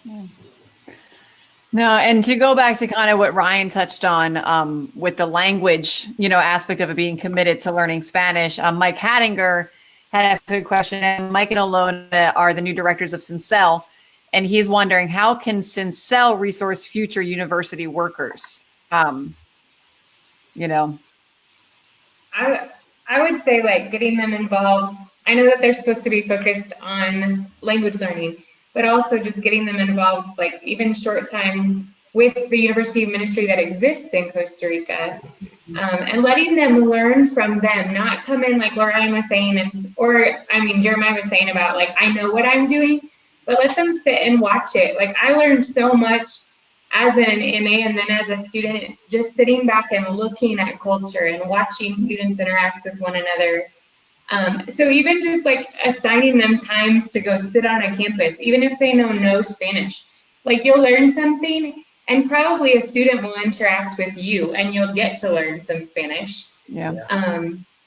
No, and to go back to kind of what Ryan touched on with the language, aspect of it, being committed to learning Spanish. Mike Hattinger had asked a question, and Mike and Alona are the new directors of Sincel, and he's wondering, how can Sincel resource future university workers? I would say like getting them involved. I know that they're supposed to be focused on language learning, but also just getting them involved, like even short times with the university ministry that exists in Costa Rica, and letting them learn from them, not come in like Ryan was saying, Jeremiah was saying about like, I know what I'm doing, but let them sit and watch it. Like I learned so much as an MA and then as a student, just sitting back and looking at culture and watching students interact with one another. So even just like assigning them times to go sit on a campus, even if they know no Spanish, like you'll learn something and probably a student will interact with you and you'll get to learn some Spanish. Yeah.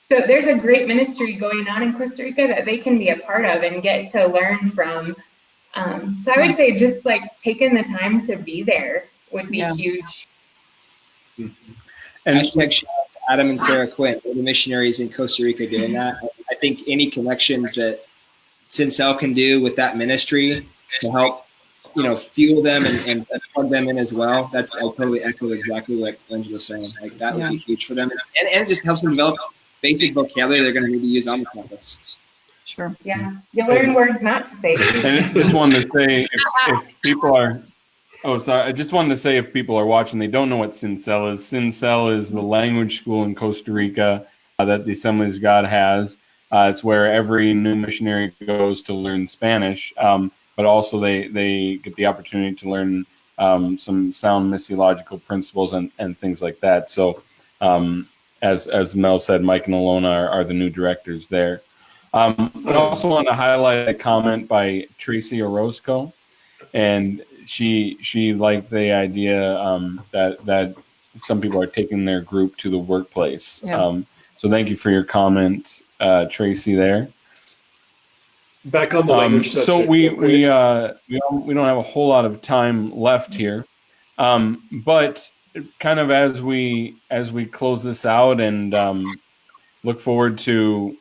So there's a great ministry going on in Costa Rica that they can be a part of and get to learn from. So I would say just like taking the time to be there would be huge. And shout out to Adam and Sarah Quinn, the missionaries in Costa Rica doing that. I think any connections that Sincel can do with that ministry to help, fuel them and plug them in as well. I totally echo exactly what Angela's saying. Like that would be huge for them. And it just helps them develop basic vocabulary they're going to need to use on the campus. Sure. Yeah. You learn words not to say. And I just wanted to say, if people are, I just wanted to say, if people are watching, they don't know what Sincel is. Sincel is the language school in Costa Rica that the Assemblies of God has. It's where every new missionary goes to learn Spanish, but also they get the opportunity to learn some sound missiological principles and things like that. So as Mel said, Mike and Alona are the new directors there. I also want to highlight a comment by Tracy Orozco, and she liked the idea that some people are taking their group to the workplace. Yeah. So thank you for your comment, Tracy. There. Back on the language subject. So we don't have a whole lot of time left here, but kind of as we close this out and look forward to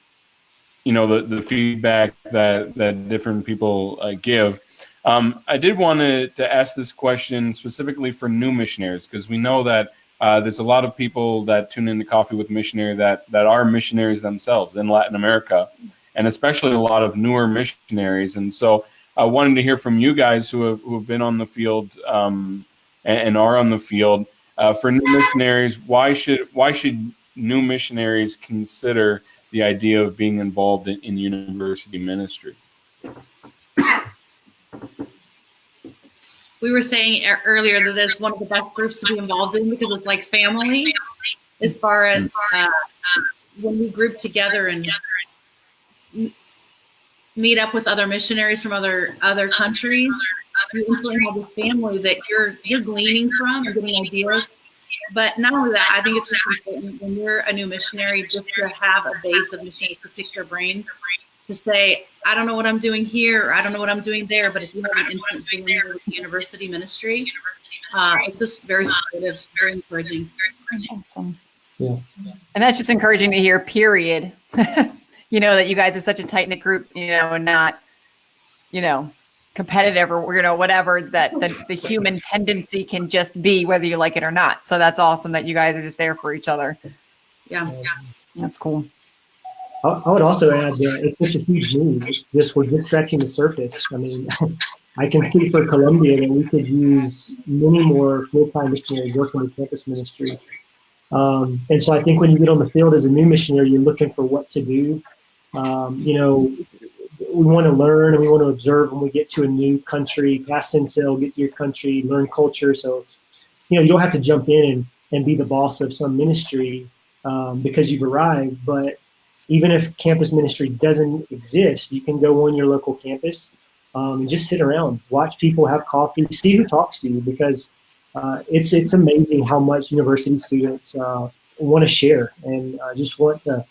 the feedback that different people give. I did want to ask this question specifically for new missionaries, because we know that there's a lot of people that tune into Coffee with Missionary that are missionaries themselves in Latin America, and especially a lot of newer missionaries. And so I wanted to hear from you guys who have been on the field and are on the field. For new missionaries, why should new missionaries consider the idea of being involved in university ministry? We were saying earlier that it's one of the best groups to be involved in because it's like family, as far as when we group together and meet up with other missionaries from other countries, you instantly have this family that you're gleaning from, you're getting ideas. But not only that, I think it's just important when you're a new missionary just to have a base of missionaries to pick their brains, to say, I don't know what I'm doing here, or I don't know what I'm doing there, but if you have an instant familiar with university ministry, it's just very supportive, very encouraging. Awesome. Yeah. And that's just encouraging to hear, period. That you guys are such a tight-knit group, and not, competitive or whatever that the human tendency can just be, whether you like it or not. So that's awesome that you guys are just there for each other. Yeah. That's cool. I would also add that it's such a huge move. We're just scratching the surface. I mean, I can speak for Colombia that we could use many more full-time missionaries working with campus ministry. And so I think when you get on the field as a new missionary, you're looking for what to do. We want to learn and we want to observe when we get to a new country, past and sail, get to your country, learn culture. So, you don't have to jump in and be the boss of some ministry because you've arrived. But even if campus ministry doesn't exist, you can go on your local campus and just sit around, watch people, have coffee, see who talks to you, because it's amazing how much university students want to share and just want to,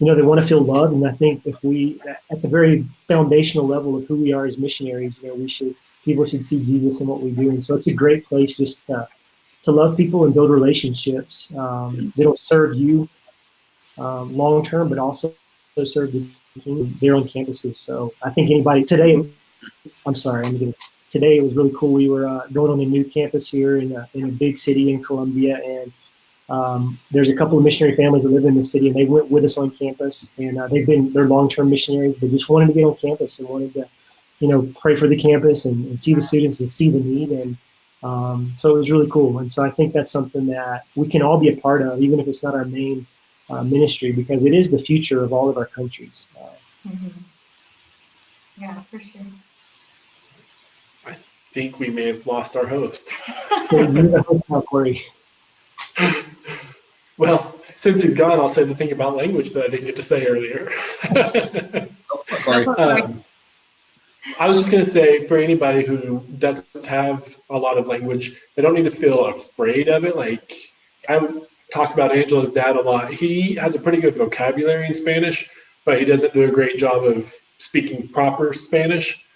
they want to feel loved. And I think if we, at the very foundational level of who we are as missionaries, people should see Jesus in what we do. And so it's a great place just to love people and build relationships that'll serve you long term, but also serve the kingdom there on campuses. So I think today it was really cool. We were going on a new campus here in a big city in Colombia, and there's a couple of missionary families that live in the city, and they went with us on campus, and they're long-term missionaries. They just wanted to get on campus and wanted to, pray for the campus and see the students and see the need. And so it was really cool. And so I think that's something that we can all be a part of, even if it's not our main ministry, because it is the future of all of our countries. Yeah, for sure. I think we may have lost our host. You're the host now, Corey. Well, since he's gone, I'll say the thing about language that I didn't get to say earlier. I was just going to say, for anybody who doesn't have a lot of language, they don't need to feel afraid of it. Like, I talk about Angela's dad a lot. He has a pretty good vocabulary in Spanish, but he doesn't do a great job of speaking proper Spanish.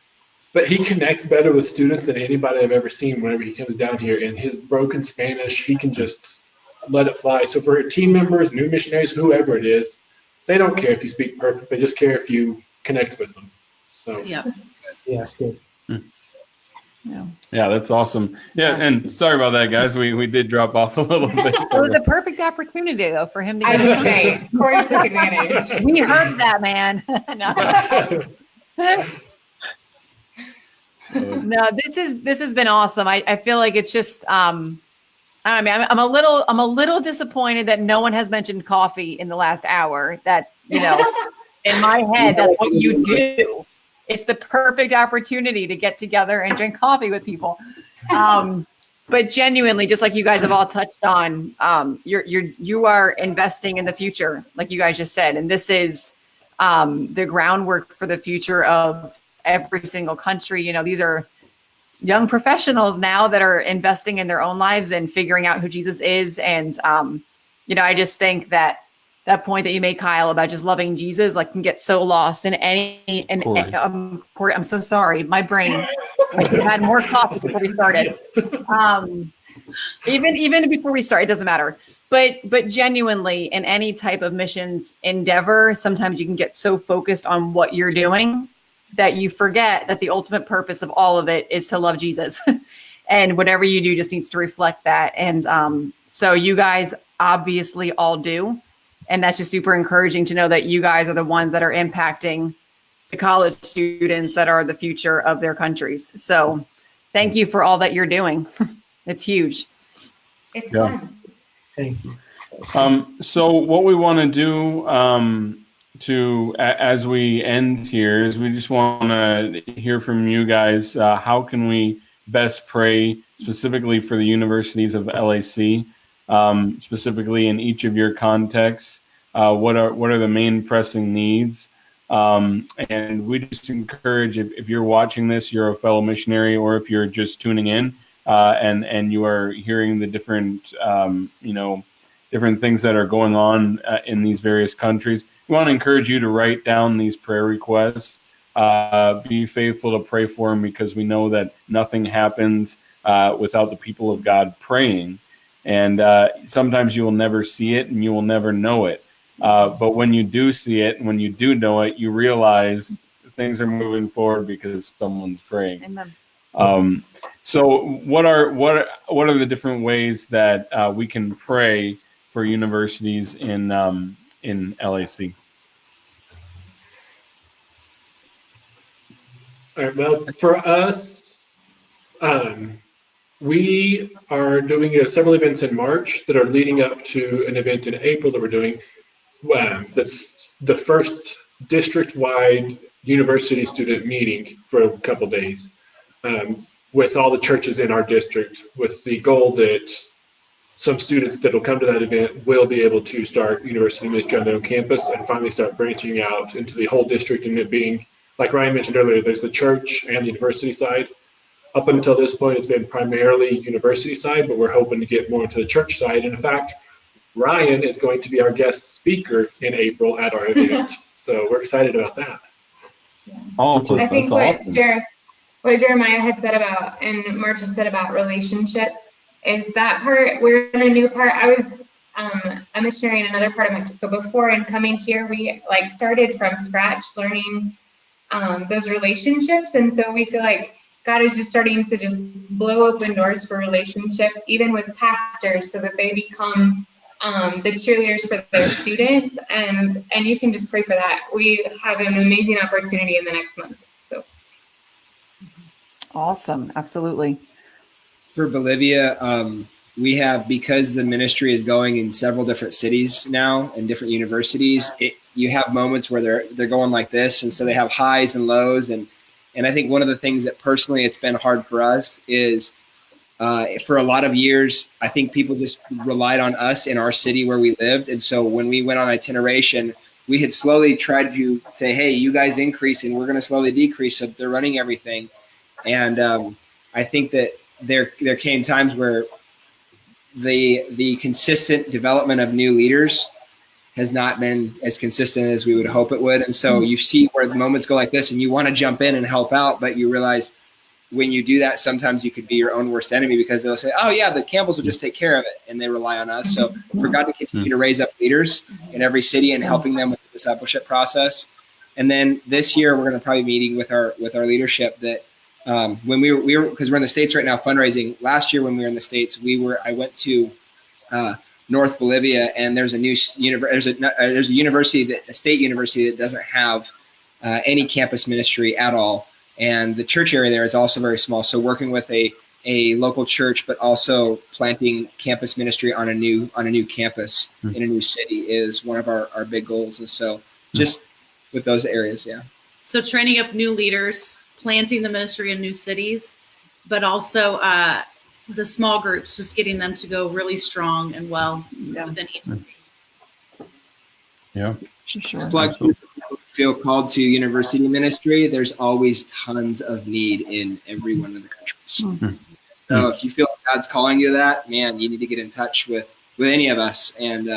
But he connects better with students than anybody I've ever seen whenever he comes down here. And his broken Spanish, he can just let it fly. So for team members, new missionaries, whoever it is, they don't care if you speak perfect. They just care if you connect with them. So Yeah. Yeah, it's good. Yeah, that's awesome. Yeah, and sorry about that, guys. We did drop off a little bit. It was a perfect opportunity, though, for him to I get was saying, Corey took advantage. We heard that, man. No, this has been awesome. I feel like it's just I mean, I'm a little disappointed that no one has mentioned coffee in the last hour. That in my head, that's what you do. It's the perfect opportunity to get together and drink coffee with people. But genuinely, just like you guys have all touched on, you are investing in the future, like you guys just said, and this is the groundwork for the future of every single country. These are young professionals now that are investing in their own lives and figuring out who Jesus is. And I just think that point that you made, Kyle, about just loving Jesus, like, can get so lost in Corey, I'm so sorry. My brain, I had more coffee before we started. Even before we start, it doesn't matter. But genuinely, in any type of missions endeavor, sometimes you can get so focused on what you're doing that you forget that the ultimate purpose of all of it is to love Jesus. And whatever you do just needs to reflect that. And so you guys obviously all do. And that's just super encouraging to know that you guys are the ones that are impacting the college students that are the future of their countries. So thank you for all that you're doing. It's huge. It's fun. Thank you. So what we want to do as we end here is we just want to hear from you guys. How can we best pray specifically for the universities of LAC? Specifically in each of your contexts, what are the main pressing needs? And we just encourage, if you're watching this, you're a fellow missionary, or if you're just tuning in and you are hearing the different different things that are going on in these various countries, we want to encourage you to write down these prayer requests. Be faithful to pray for them, because we know that nothing happens without the people of God praying. And sometimes you will never see it and you will never know it. But when you do see it and when you do know it, you realize things are moving forward because someone's praying. Amen. So what are the different ways that we can pray for universities in LAC? All right, well, for us, We are doing several events in March that are leading up to an event in April that we're doing. That's the first district-wide university student meeting for a couple days with all the churches in our district, with the goal that some students that will come to that event will be able to start university ministry on their own campus and finally start branching out into the whole district, and it being, like Ryan mentioned earlier, there's the church and the university side. Up until this point, it's been primarily university side, but we're hoping to get more into the church side. And in fact, Ryan is going to be our guest speaker in April at our event. So we're excited about that. Oh, I think that's awesome. what Jeremiah had said about, and March had said about relationship, is that part. We're in a new part. I was a missionary in another part of Mexico before, and coming here, we like started from scratch learning those relationships. And so we feel like God is just starting to just blow open doors for relationship, even with pastors, so that they become the cheerleaders for their students. And you can just pray for that. We have an amazing opportunity in the next month. So Awesome. Absolutely. For Bolivia, we have, because the ministry is going in several different cities now and different universities, you have moments where they're going like this, and so they have highs and lows. And I think one of the things that personally it's been hard for us is for a lot of years, I think people just relied on us in our city where we lived. And so when we went on itineration, we had slowly tried to say, hey, you guys increase and we're going to slowly decrease. So they're running everything. And I think that there came times where the consistent development of new leaders has not been as consistent as we would hope it would. And so you see where the moments go like this and you want to jump in and help out, but you realize when you do that, sometimes you could be your own worst enemy, because they'll say, oh yeah, the Campbells will just take care of it. And they rely on us. So for God to continue to raise up leaders in every city and helping them with the discipleship process. And then this year, we're going to probably be meeting with our leadership that when we were, because we're in the States right now fundraising. Last year when we were in the States, I went to North Bolivia, and there's a new there's a university, a state university that doesn't have any campus ministry at all. And the church area there is also very small. So working with a local church, but also planting campus ministry on a new campus in a new city is one of our big goals. And so just with those areas, yeah. So training up new leaders, planting the ministry in new cities, but also the small groups, just getting them to go really strong and well within each city. Yeah, Sure. Feel called to university ministry, there's always tons of need in every one of the countries. So if you feel God's calling you to that, man, you need to get in touch with any of us. And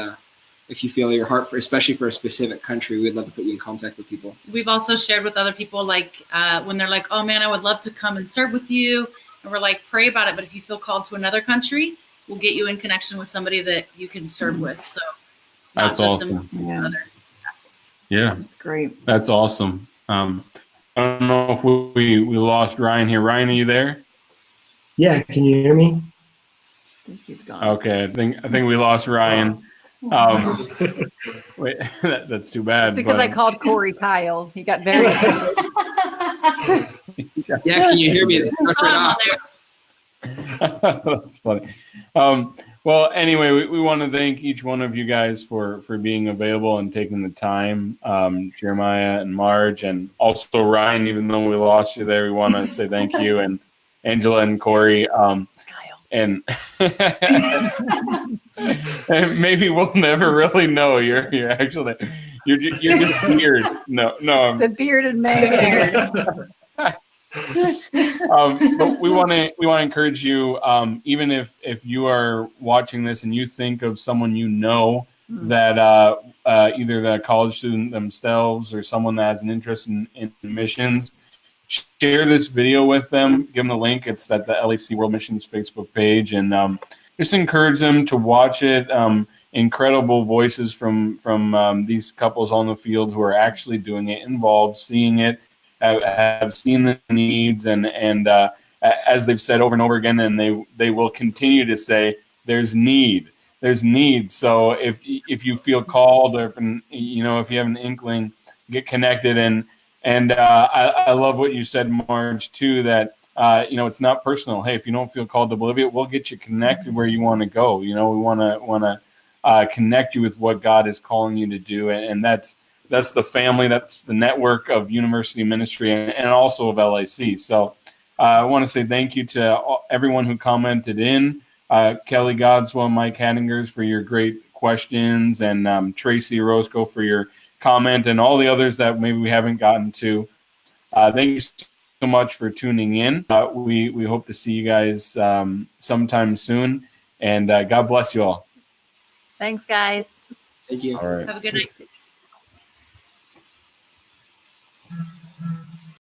if you feel your heart especially for a specific country, we'd love to put you in contact with people. We've also shared with other people, like when they're like, oh man, I would love to come and serve with you. And we're like, pray about it. But if you feel called to another country, we'll get you in connection with somebody that you can serve with. So not that's just awesome. another. Yeah, That's great. that's awesome. I don't know if we lost Ryan here. Ryan, are you there? Yeah, can you hear me? I think he's gone. Okay, I think we lost Ryan. Wait, that's too bad. It's because I called Corey Kyle. He got very Yeah, can you hear me? That's funny. Well, anyway, we want to thank each one of you guys for being available and taking the time. Jeremiah and Marge, and also Ryan, even though we lost you there, we want to say thank you. And Angela and Corey. And and maybe we'll never really know. You're actually you're just weird. No. the bearded man. But we want to encourage you, even if you are watching this and you think of someone you know that either the college student themselves or someone that has an interest in missions, share this video with them. Give them the link. It's at the LAC World Missions Facebook page, and just encourage them to watch it. Incredible voices from these couples on the field who are actually doing it, involved, seeing it. Have seen the needs, and as they've said over and over again, and they will continue to say, there's need. So if you feel called, or if you have an inkling, get connected. And I love what you said, Marge, too, that it's not personal. Hey, if you don't feel called to Bolivia, we'll get you connected where you want to go. We want to connect you with what God is calling you to do, and that's the family, that's the network of university ministry and also of LIC. So I want to say thank you to everyone who commented in, Kelly Godswell, Mike Haddingers for your great questions, and Tracy Orozco for your comment, and all the others that maybe we haven't gotten to. Thank you so much for tuning in. We hope to see you guys sometime soon, and God bless you all. Thanks, guys. Thank you. All right. Have a good night.